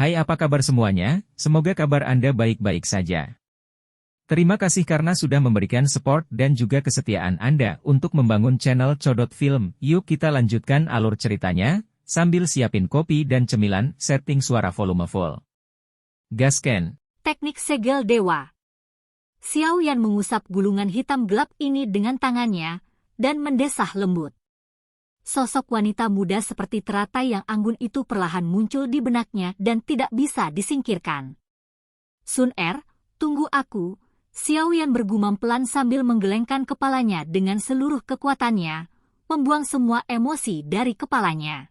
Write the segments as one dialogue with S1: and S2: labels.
S1: Hai, apa kabar semuanya? Semoga kabar Anda baik-baik saja. Terima kasih karena sudah memberikan support dan juga kesetiaan Anda untuk membangun channel Codot Film. Yuk kita lanjutkan alur ceritanya, sambil siapin kopi dan cemilan, setting suara volume full. Gasken.
S2: Teknik segel dewa. Xiao Yan mengusap gulungan hitam gelap ini dengan tangannya, dan mendesah lembut. Sosok wanita muda seperti teratai yang anggun itu perlahan muncul di benaknya dan tidak bisa disingkirkan. Sun Er, tunggu aku, Xiao Yan bergumam pelan sambil menggelengkan kepalanya dengan seluruh kekuatannya, membuang semua emosi dari kepalanya.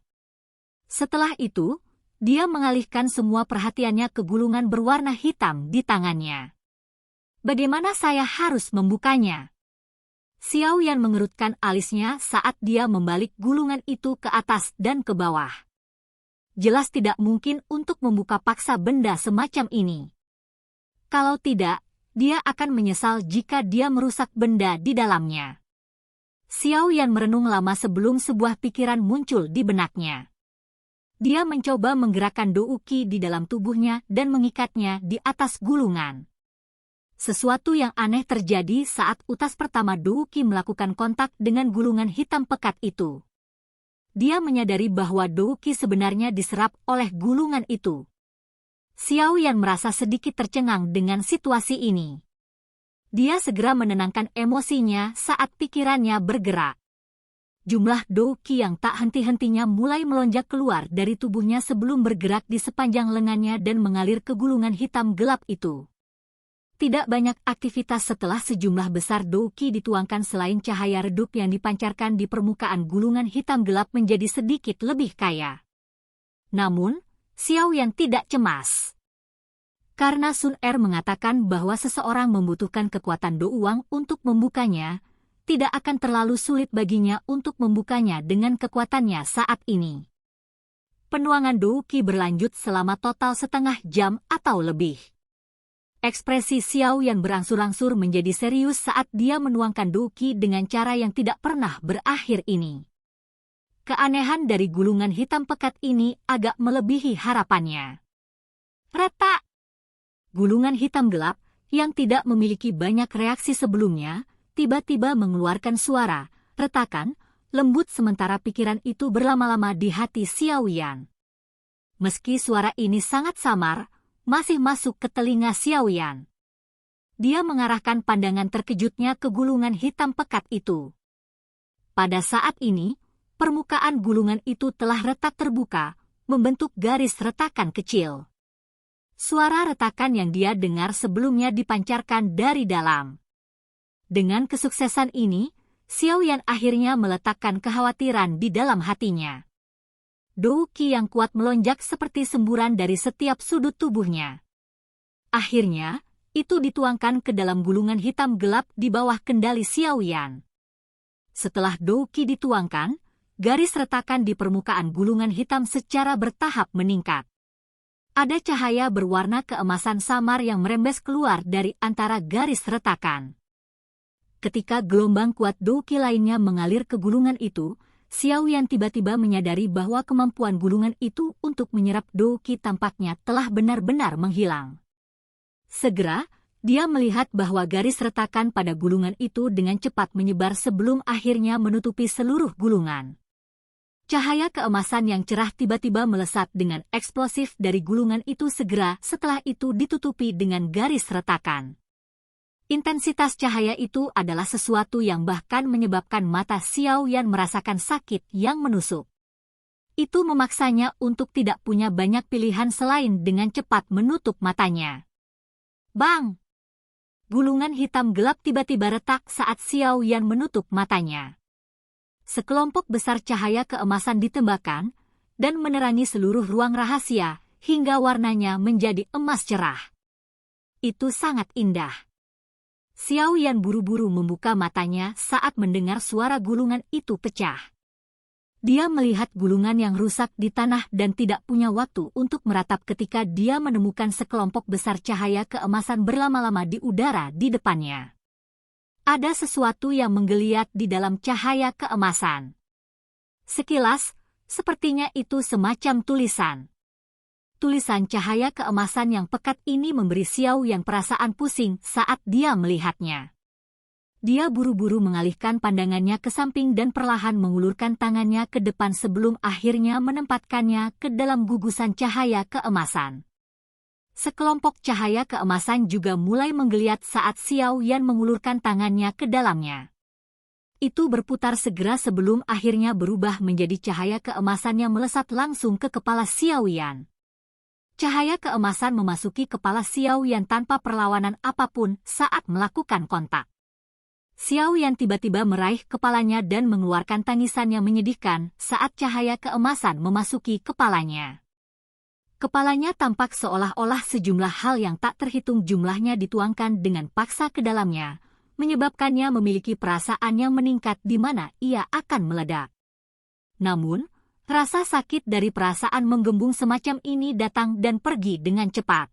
S2: Setelah itu, dia mengalihkan semua perhatiannya ke gulungan berwarna hitam di tangannya. Bagaimana saya harus membukanya? Xiao Yan mengerutkan alisnya saat dia membalik gulungan itu ke atas dan ke bawah. Jelas tidak mungkin untuk membuka paksa benda semacam ini. Kalau tidak, dia akan menyesal jika dia merusak benda di dalamnya. Xiao Yan merenung lama sebelum sebuah pikiran muncul di benaknya. Dia mencoba menggerakkan douki di dalam tubuhnya dan mengikatnya di atas gulungan. Sesuatu yang aneh terjadi saat utas pertama douki melakukan kontak dengan gulungan hitam pekat itu. Dia menyadari bahwa douki sebenarnya diserap oleh gulungan itu. Xiao Yan merasa sedikit tercengang dengan situasi ini. Dia segera menenangkan emosinya saat pikirannya bergerak. Jumlah douki yang tak henti-hentinya mulai melonjak keluar dari tubuhnya sebelum bergerak di sepanjang lengannya dan mengalir ke gulungan hitam gelap itu. Tidak banyak aktivitas setelah sejumlah besar douki dituangkan selain cahaya redup yang dipancarkan di permukaan gulungan hitam gelap menjadi sedikit lebih kaya. Namun, Xiao Yan tidak cemas. Karena Sun Er mengatakan bahwa seseorang membutuhkan kekuatan douang untuk membukanya, tidak akan terlalu sulit baginya untuk membukanya dengan kekuatannya saat ini. Penuangan douki berlanjut selama total setengah jam atau lebih. Ekspresi Xiao Yan berangsur-angsur menjadi serius saat dia menuangkan douki dengan cara yang tidak pernah berakhir ini. Keanehan dari gulungan hitam pekat ini agak melebihi harapannya. Retak! Gulungan hitam gelap, yang tidak memiliki banyak reaksi sebelumnya, tiba-tiba mengeluarkan suara, retakan, lembut sementara pikiran itu berlama-lama di hati Xiao Yan. Meski suara ini sangat samar, masih masuk ke telinga Xiao Yan. Dia mengarahkan pandangan terkejutnya ke gulungan hitam pekat itu. Pada saat ini, permukaan gulungan itu telah retak terbuka, membentuk garis retakan kecil. Suara retakan yang dia dengar sebelumnya dipancarkan dari dalam. Dengan kesuksesan ini, Xiao Yan akhirnya meletakkan kekhawatiran di dalam hatinya. Douki yang kuat melonjak seperti semburan dari setiap sudut tubuhnya. Akhirnya, itu dituangkan ke dalam gulungan hitam gelap di bawah kendali Xiao Yan. Setelah douki dituangkan, garis retakan di permukaan gulungan hitam secara bertahap meningkat. Ada cahaya berwarna keemasan samar yang merembes keluar dari antara garis retakan. Ketika gelombang kuat douki lainnya mengalir ke gulungan itu, Xiao Yan tiba-tiba menyadari bahwa kemampuan gulungan itu untuk menyerap douki tampaknya telah benar-benar menghilang. Segera, dia melihat bahwa garis retakan pada gulungan itu dengan cepat menyebar sebelum akhirnya menutupi seluruh gulungan. Cahaya keemasan yang cerah tiba-tiba melesat dengan eksplosif dari gulungan itu segera setelah itu ditutupi dengan garis retakan. Intensitas cahaya itu adalah sesuatu yang bahkan menyebabkan mata Xiao Yan merasakan sakit yang menusuk. Itu memaksanya untuk tidak punya banyak pilihan selain dengan cepat menutup matanya. Bang! Gulungan hitam gelap tiba-tiba retak saat Xiao Yan menutup matanya. Sekelompok besar cahaya keemasan ditembakkan dan menerangi seluruh ruang rahasia hingga warnanya menjadi emas cerah. Itu sangat indah. Xiao Yan buru-buru membuka matanya saat mendengar suara gulungan itu pecah. Dia melihat gulungan yang rusak di tanah dan tidak punya waktu untuk meratap ketika dia menemukan sekelompok besar cahaya keemasan berlama-lama di udara di depannya. Ada sesuatu yang menggeliat di dalam cahaya keemasan. Sekilas, sepertinya itu semacam tulisan. tulisan cahaya keemasan yang pekat ini memberi Xiao Yan perasaan pusing saat dia melihatnya. Dia buru-buru mengalihkan pandangannya ke samping dan perlahan mengulurkan tangannya ke depan sebelum akhirnya menempatkannya ke dalam gugusan cahaya keemasan. Sekelompok cahaya keemasan juga mulai menggeliat saat Xiao Yan mengulurkan tangannya ke dalamnya. Itu berputar segera sebelum akhirnya berubah menjadi cahaya keemasan yang melesat langsung ke kepala Xiao Yan. Cahaya keemasan memasuki kepala Xiao Yan tanpa perlawanan apapun saat melakukan kontak. Xiao Yan tiba-tiba meraih kepalanya dan mengeluarkan tangisan yang menyedihkan saat cahaya keemasan memasuki kepalanya. Kepalanya tampak seolah-olah sejumlah hal yang tak terhitung jumlahnya dituangkan dengan paksa ke dalamnya, menyebabkannya memiliki perasaan yang meningkat di mana ia akan meledak. Namun, rasa sakit dari perasaan menggembung semacam ini datang dan pergi dengan cepat.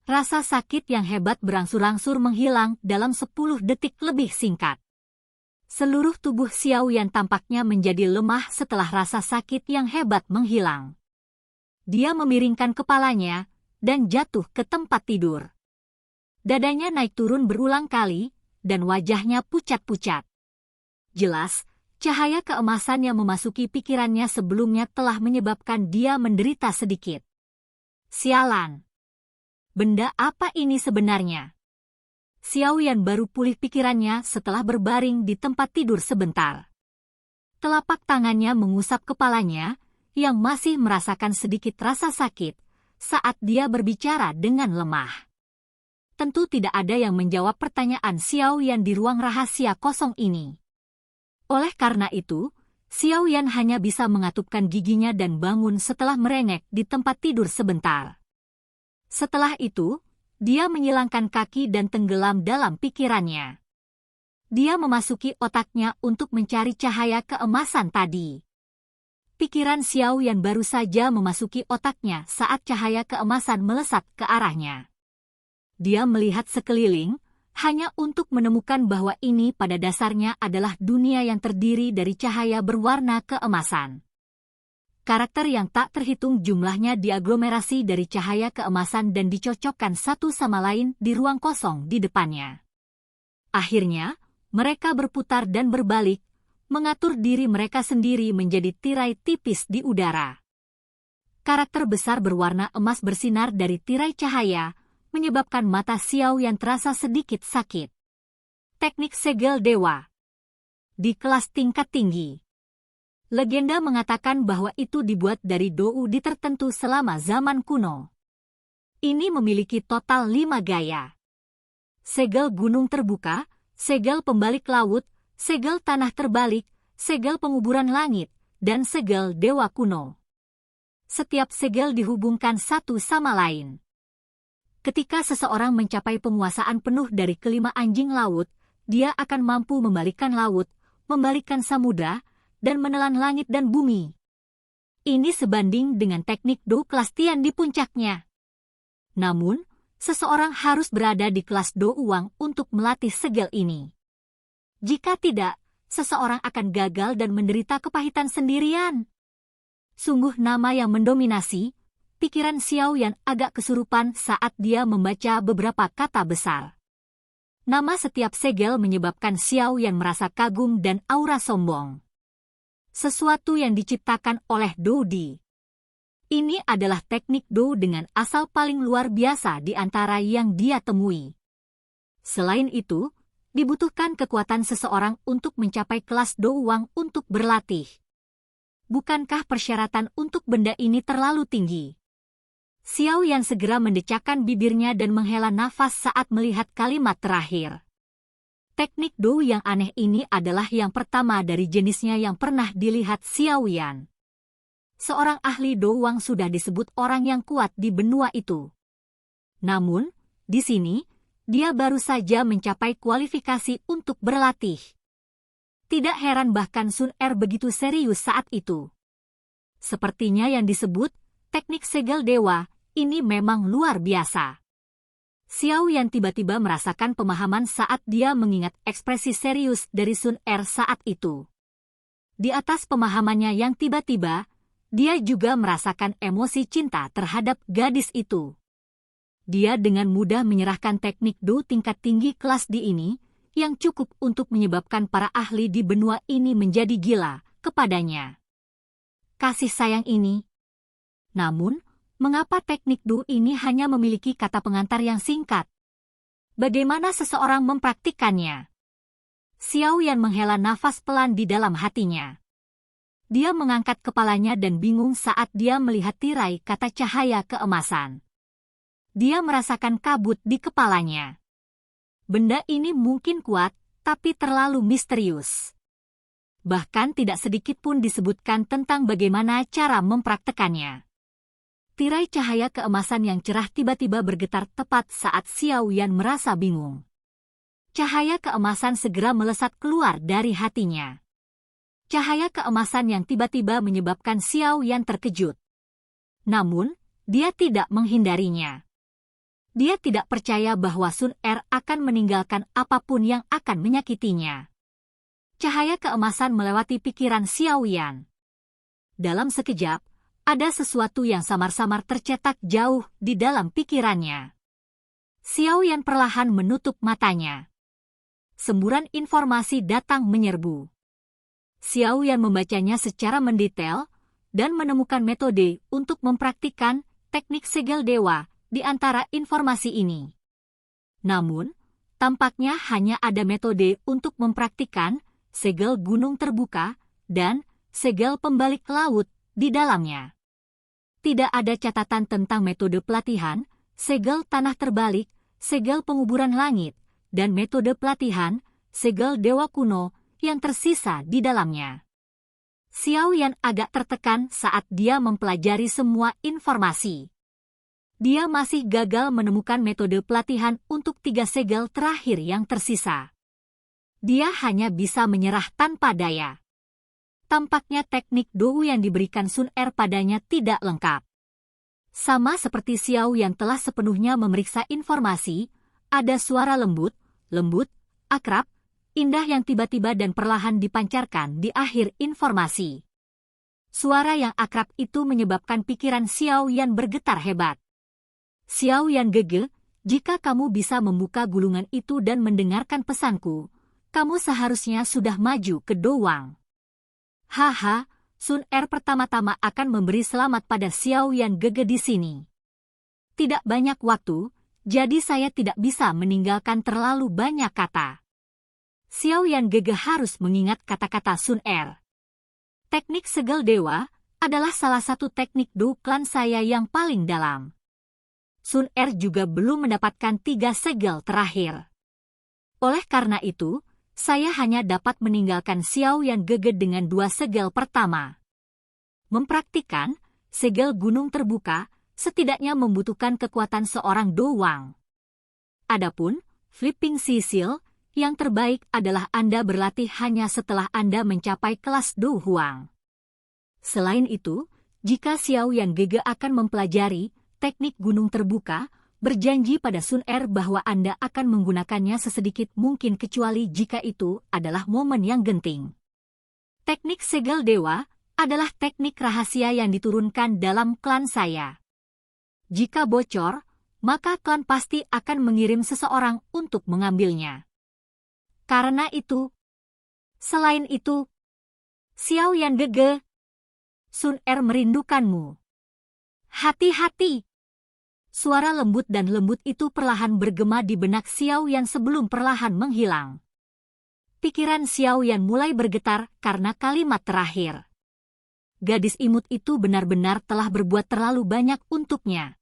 S2: Rasa sakit yang hebat berangsur-angsur menghilang dalam 10 detik lebih singkat. Seluruh tubuh Xiao Yan tampaknya menjadi lemah setelah rasa sakit yang hebat menghilang. Dia memiringkan kepalanya dan jatuh ke tempat tidur. Dadanya naik turun berulang kali, dan wajahnya pucat-pucat. Jelas, cahaya keemasan yang memasuki pikirannya sebelumnya telah menyebabkan dia menderita sedikit. Sialan! Benda apa ini sebenarnya? Xiao Yan baru pulih pikirannya setelah berbaring di tempat tidur sebentar. Telapak tangannya mengusap kepalanya, yang masih merasakan sedikit rasa sakit, saat dia berbicara dengan lemah. Tentu tidak ada yang menjawab pertanyaan Xiao Yan di ruang rahasia kosong ini. Oleh karena itu, Xiao Yan hanya bisa mengatupkan giginya dan bangun setelah merengek di tempat tidur sebentar. Setelah itu, dia menyilangkan kaki dan tenggelam dalam pikirannya. Dia memasuki otaknya untuk mencari cahaya keemasan tadi. Pikiran Xiao Yan baru saja memasuki otaknya saat cahaya keemasan melesat ke arahnya. Dia melihat sekeliling, hanya untuk menemukan bahwa ini pada dasarnya adalah dunia yang terdiri dari cahaya berwarna keemasan. Karakter yang tak terhitung jumlahnya diaglomerasi dari cahaya keemasan dan dicocokkan satu sama lain di ruang kosong di depannya. Akhirnya, mereka berputar dan berbalik, mengatur diri mereka sendiri menjadi tirai tipis di udara. Karakter besar berwarna emas bersinar dari tirai cahaya, menyebabkan mata Xiao Yan terasa sedikit sakit. Teknik segel dewa. Di kelas tingkat tinggi. Legenda mengatakan bahwa itu dibuat dari doudi tertentu selama zaman kuno. Ini memiliki total 5 gaya. Segel gunung terbuka, segel pembalik laut, segel tanah terbalik, segel penguburan langit, dan segel dewa kuno. Setiap segel dihubungkan satu sama lain. Ketika seseorang mencapai penguasaan penuh dari kelima anjing laut, dia akan mampu membalikkan laut, membalikkan samudra, dan menelan langit dan bumi. Ini sebanding dengan teknik Do kelas Tian di puncaknya. Namun, seseorang harus berada di kelas Do Uang untuk melatih segel ini. Jika tidak, seseorang akan gagal dan menderita kepahitan sendirian. Sungguh nama yang mendominasi. Pikiran Xiao Yan agak kesurupan saat dia membaca beberapa kata besar. Nama setiap segel menyebabkan Xiao Yan merasa kagum dan aura sombong. Sesuatu yang diciptakan oleh doudi. Ini adalah teknik Do dengan asal paling luar biasa di antara yang dia temui. Selain itu, dibutuhkan kekuatan seseorang untuk mencapai kelas Do Wang untuk berlatih. Bukankah persyaratan untuk benda ini terlalu tinggi? Xiao Yan segera mendecakkan bibirnya dan menghela nafas saat melihat kalimat terakhir. Teknik Do yang aneh ini adalah yang pertama dari jenisnya yang pernah dilihat Xiao Yan. Seorang ahli Do Wang sudah disebut orang yang kuat di benua itu. Namun, di sini, dia baru saja mencapai kualifikasi untuk berlatih. Tidak heran bahkan Sun Er begitu serius saat itu. Sepertinya yang disebut teknik segel dewa, ini memang luar biasa. Xiao Yan tiba-tiba merasakan pemahaman saat dia mengingat ekspresi serius dari Sun Er saat itu. Di atas pemahamannya yang tiba-tiba, dia juga merasakan emosi cinta terhadap gadis itu. Dia dengan mudah menyerahkan teknik Do tingkat tinggi kelas D ini, yang cukup untuk menyebabkan para ahli di benua ini menjadi gila kepadanya. Kasih sayang ini. Namun, mengapa teknik Do ini hanya memiliki kata pengantar yang singkat? Bagaimana seseorang mempraktikkannya? Xiao Yan menghela nafas pelan di dalam hatinya. Dia mengangkat kepalanya dan bingung saat dia melihat tirai kata cahaya keemasan. Dia merasakan kabut di kepalanya. Benda ini mungkin kuat, tapi terlalu misterius. Bahkan tidak sedikit pun disebutkan tentang bagaimana cara mempraktekannya. Tirai cahaya keemasan yang cerah tiba-tiba bergetar tepat saat Xiao Yan merasa bingung. Cahaya keemasan segera melesat keluar dari hatinya. Cahaya keemasan yang tiba-tiba menyebabkan Xiao Yan terkejut. Namun, dia tidak menghindarinya. Dia tidak percaya bahwa Sun Er akan meninggalkan apapun yang akan menyakitinya. Cahaya keemasan melewati pikiran Xiao Yan. Dalam sekejap, ada sesuatu yang samar-samar tercetak jauh di dalam pikirannya. Xiao Yan perlahan menutup matanya. Semburan informasi datang menyerbu. Xiao Yan membacanya secara mendetail dan menemukan metode untuk mempraktikkan teknik segel dewa di antara informasi ini. Namun, tampaknya hanya ada metode untuk mempraktikkan segel gunung terbuka dan segel pembalik laut di dalamnya. Tidak ada catatan tentang metode pelatihan, segel tanah terbalik, segel penguburan langit, dan metode pelatihan, segel dewa kuno yang tersisa di dalamnya. Xiao Yan agak tertekan saat dia mempelajari semua informasi. Dia masih gagal menemukan metode pelatihan untuk 3 segel terakhir yang tersisa. Dia hanya bisa menyerah tanpa daya. Tampaknya teknik Do yang diberikan Sun Er padanya tidak lengkap. Sama seperti Xiao yang telah sepenuhnya memeriksa informasi, ada suara lembut, akrab, indah yang tiba-tiba dan perlahan dipancarkan di akhir informasi. Suara yang akrab itu menyebabkan pikiran Xiao Yan bergetar hebat. Xiao Yan gege, jika kamu bisa membuka gulungan itu dan mendengarkan pesanku, kamu seharusnya sudah maju ke Do Wang. Haha, Sun Er pertama-tama akan memberi selamat pada Xiao Yan gege di sini. Tidak banyak waktu, jadi saya tidak bisa meninggalkan terlalu banyak kata. Xiao Yan gege harus mengingat kata-kata Sun Er. Teknik segel dewa adalah salah satu teknik Do klan saya yang paling dalam. Sun Er juga belum mendapatkan 3 segel terakhir. Oleh karena itu, saya hanya dapat meninggalkan Xiao Yan gege dengan 2 segel pertama. Mempraktikkan segel gunung terbuka setidaknya membutuhkan kekuatan seorang Do Wang. Adapun flipping sisil, yang terbaik adalah Anda berlatih hanya setelah Anda mencapai kelas Do Huang. Selain itu, jika Xiao Yan gege akan mempelajari teknik gunung terbuka, berjanji pada Sun Er bahwa Anda akan menggunakannya sesedikit mungkin kecuali jika itu adalah momen yang genting. Teknik segel dewa adalah teknik rahasia yang diturunkan dalam klan saya. Jika bocor, maka klan pasti akan mengirim seseorang untuk mengambilnya. Karena itu, selain itu, Xiao Yan gege, Sun Er merindukanmu. Hati-hati! Suara lembut dan lembut itu perlahan bergema di benak Xiao Yan sebelum perlahan menghilang. Pikiran Xiao Yan mulai bergetar karena kalimat terakhir. Gadis imut itu benar-benar telah berbuat terlalu banyak untuknya.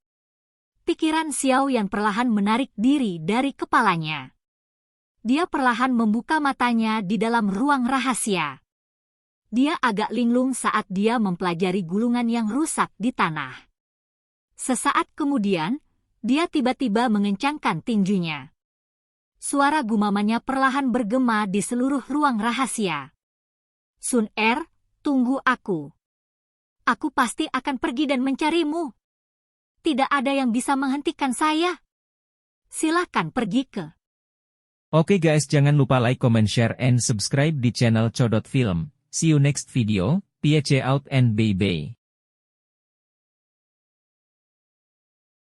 S2: Pikiran Xiao Yan perlahan menarik diri dari kepalanya. Dia perlahan membuka matanya di dalam ruang rahasia. Dia agak linglung saat dia mempelajari gulungan yang rusak di tanah. Sesaat kemudian, dia tiba-tiba mengencangkan tinjunya. Suara gumamannya perlahan bergema di seluruh ruang rahasia. Sun Er, tunggu aku. Aku pasti akan pergi dan mencarimu. Tidak ada yang bisa menghentikan saya. Silakan pergi ke.
S1: Oke guys, jangan lupa like, comment, share, and subscribe di channel Codot Film. See you next video, peace out and bye-bye.